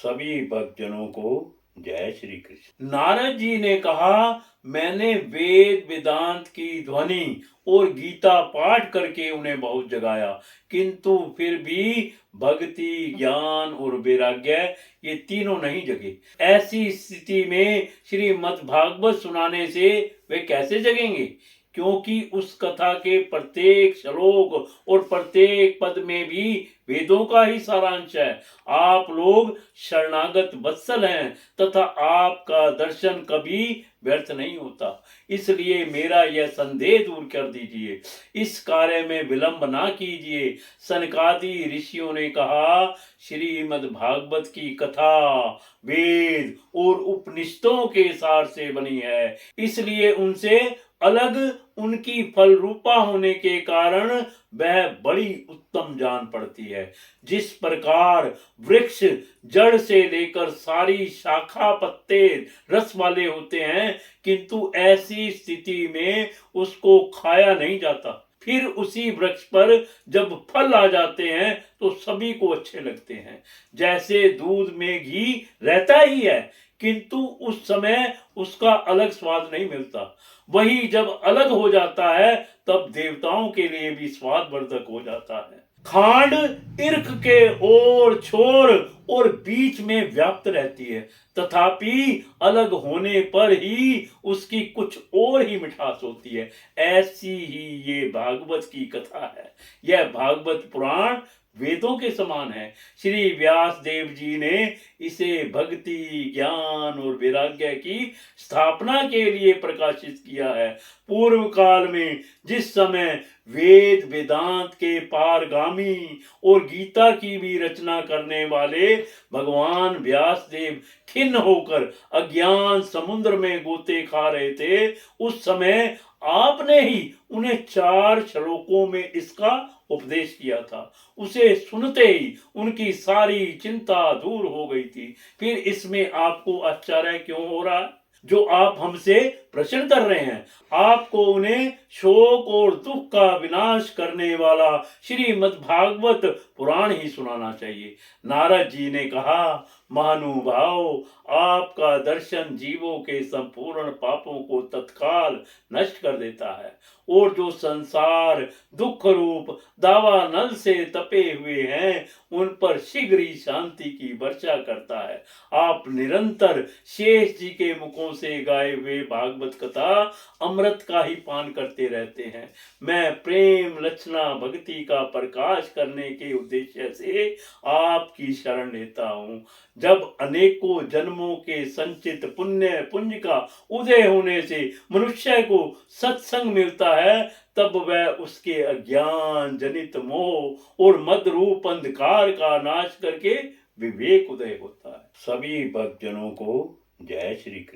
सभी भक्तजनों को जय श्री कृष्ण। नारद जी ने कहा, मैंने वेद वेदांत की ध्वनि और गीता पाठ करके उन्हें बहुत जगाया, किंतु फिर भी भक्ति, ज्ञान और वैराग्य ये तीनों नहीं जगे। ऐसी स्थिति में श्रीमद् भागवत सुनाने से वे कैसे जगेंगे? क्योंकि उस कथा के प्रत्येक श्लोक और प्रत्येक पद में भी वेदों का ही सारांश है। आप लोग शरणागत वत्सल हैं तथा आपका दर्शन कभी व्यर्थ नहीं होता। इसलिए मेरा यह संदेह दूर कर दीजिए, इस कार्य में विलंब ना कीजिए। सनकादि ऋषियों ने कहा, श्रीमद् भागवत की कथा वेद और उपनिषदों के सार से बनी है, इसलिए उनसे अलग उनकी फल रूपा होने के कारण वह बड़ी उत्तम जान पड़ती है। जिस प्रकार वृक्ष जड़ से लेकर सारी शाखा पत्ते रस वाले होते हैं, किंतु ऐसी स्थिति में उसको खाया नहीं जाता। फिर उसी वृक्ष पर जब फल आ जाते हैं तो सभी को अच्छे लगते हैं। जैसे दूध में घी रहता ही है, किंतु उस समय उसका अलग स्वाद नहीं मिलता। वही जब अलग हो जाता है तब देवताओं के लिए भी स्वादवर्धक हो जाता है। खांड ईर्ख के ओर छोर और बीच में व्याप्त रहती है, तथापि अलग होने पर ही उसकी कुछ और ही मिठास होती है। ऐसी ही ये भागवत की कथा है। यह भागवत पुराण वेदों के समान है। श्री व्यास देव जी ने इसे भक्ति, ज्ञान और वैराग्य की स्थापना के लिए प्रकाशित किया है। पूर्व काल में जिस समय वेद वेदांत के पारगामी और गीता की भी रचना करने वाले भगवान व्यास देव खिन्न होकर अज्ञान समुद्र में गोते खा रहे थे, उस समय आपने ही उन्हें 4 श्लोकों में इसका उपदेश किया था। उसे सुनते ही उनकी सारी चिंता दूर हो गई थी। फिर इसमें आपको आश्चर्य क्यों हो रहा है? जो आप हमसे प्रश्न कर रहे हैं, आपको उन्हें शोक और दुख का विनाश करने वाला श्रीमद् भागवत पुराण ही सुनाना चाहिए। नारद जी ने कहा, महानुभाव, आपका दर्शन जीवों के संपूर्ण पापों को तत्काल नष्ट कर देता है, और जो संसार दुख रूप दावानल से तपे हुए हैं उन पर शीघ्र ही शांति की वर्षा करता है। आप निरंतर शेष जी के मुखों से गाए हुए भागवत कथा अमृत का ही पान करते रहते हैं। मैं प्रेम लक्षणा भक्ति का प्रकाश करने के उद्देश्य से आपकी शरण लेता हूँ। जब अनेकों जन्मों के संचित पुण्य पुंज का उदय होने से मनुष्य को सत्संग मिलता है, तब वह उसके अज्ञान जनित मोह और मद रूप अंधकार का नाश करके विवेक उदय होता है। सभी भक्तजनों को जय श्री कृष्ण।